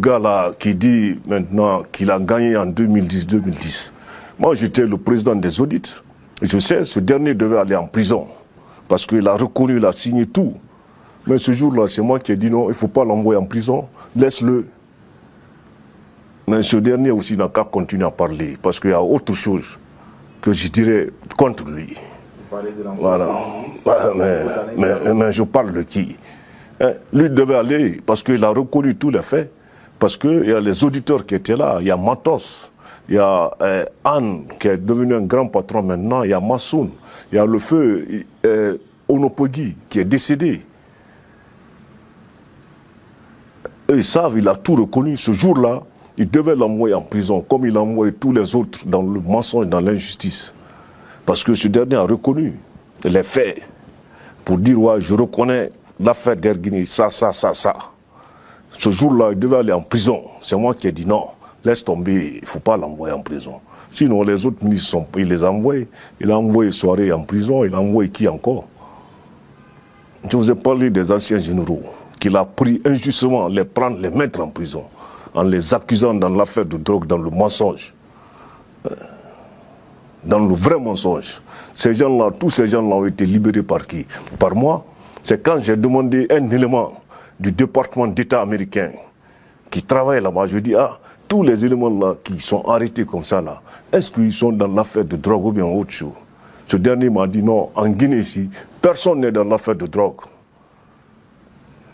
gars là qui dit maintenant qu'il a gagné en 2010. Moi, j'étais le président des audits. Je sais, ce dernier devait aller en prison. Parce qu'il a reconnu, il a signé tout. Mais ce jour-là, c'est moi qui ai dit non, il ne faut pas l'envoyer en prison. Laisse-le. Mais ce dernier aussi n'a qu'à continuer à parler. Parce qu'il y a autre chose que je dirais contre lui. Voilà. Mais je parle de qui? Lui devait aller parce qu'il a reconnu tous les faits. Parce qu'il y a les auditeurs qui étaient là. Il y a Matos. Il y a Anne qui est devenu un grand patron maintenant. Il y a Massoun. Il y a le feu Onopogi qui est décédé. Ils savent, il a tout reconnu. Ce jour-là, il devait l'envoyer en prison, comme il a envoyé tous les autres dans le mensonge, dans l'injustice. Parce que ce dernier a reconnu les faits pour dire, ouais, je reconnais l'affaire d'Erguini, ça. Ce jour-là, il devait aller en prison. C'est moi qui ai dit non, laisse tomber, il ne faut pas l'envoyer en prison. Sinon, les autres ministres, il les a envoyés. Il a envoyé Soirée en prison, il a envoyé qui encore? Je vous ai parlé des anciens généraux qu'il a pris injustement, les prendre, les mettre en prison, en les accusant dans l'affaire de drogue, dans le mensonge. Dans le vrai mensonge. Ces gens-là, tous ces gens-là ont été libérés par qui? Par moi. C'est quand j'ai demandé un élément du département d'État américain qui travaille là-bas, je dis, ah, tous les éléments-là qui sont arrêtés comme ça, là, est-ce qu'ils sont dans l'affaire de drogue ou bien autre chose? Ce dernier m'a dit, non, en Guinée ici, personne n'est dans l'affaire de drogue.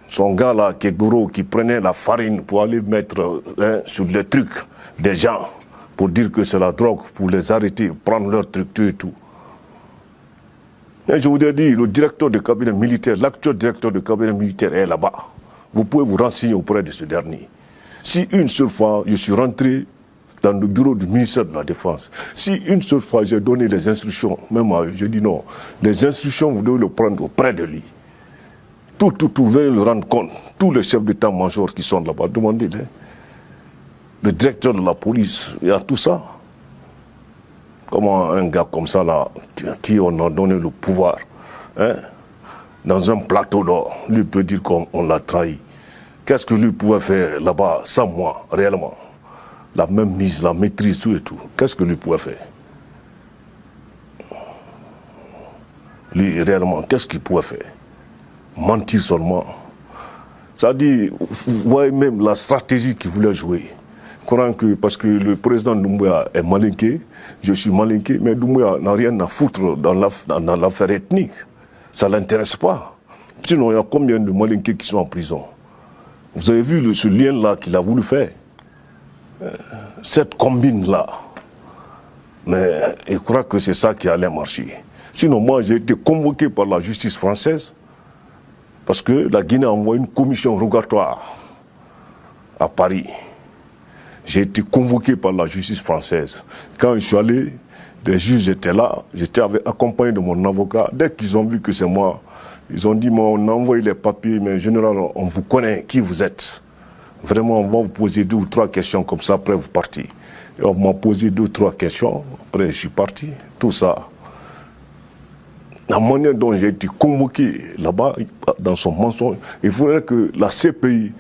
Son gars là, Kegoro, qui prenait la farine pour aller mettre sur les trucs des gens, pour dire que c'est la drogue, pour les arrêter, prendre leurs trucs et tout. Et je vous ai dit, le directeur du cabinet militaire, l'actuel directeur du cabinet militaire est là-bas. Vous pouvez vous renseigner auprès de ce dernier. Si une seule fois, je suis rentré dans le bureau du ministère de la Défense, si une seule fois j'ai donné les instructions, même à eux, j'ai dit non, les instructions, vous devez le prendre auprès de lui. Tout, vous devez le rendre compte. Tous les chefs d'état-major qui sont là-bas, demandez-les. Le directeur de la police, il y a tout ça. Comment un gars comme ça, là, qui on a donné le pouvoir, hein, dans un plateau d'or, lui peut dire qu'on l'a trahi. Qu'est-ce que lui pouvait faire là-bas, sans moi, réellement? La même mise, la maîtrise, tout et tout. Qu'est-ce que lui pouvait faire? Lui, réellement, qu'est-ce qu'il pouvait faire? Mentir seulement. Ça dit, vous voyez même la stratégie qu'il voulait jouer. Que, parce que le président Doumbouya est malinqué, je suis malinqué, mais Doumbouya n'a rien à foutre dans l'affaire ethnique. Ça ne l'intéresse pas. Sinon, il y a combien de malinqués qui sont en prison? Vous avez vu ce lien-là qu'il a voulu faire? Cette combine-là. Mais il croit que c'est ça qui allait marcher. Sinon, moi, j'ai été convoqué par la justice française parce que la Guinée a envoyé une commission rogatoire à Paris. J'ai été convoqué par la justice française. Quand je suis allé, des juges étaient là, j'étais accompagné de mon avocat. Dès qu'ils ont vu que c'est moi, ils ont dit, on a envoyé les papiers, mais en général, on vous connaît, qui vous êtes. Vraiment, on va vous poser 2 ou 3 questions comme ça, après vous partez. Et on m'a posé 2 ou 3 questions, après je suis parti, tout ça. La manière dont j'ai été convoqué là-bas, dans son mensonge, il faudrait que la CPI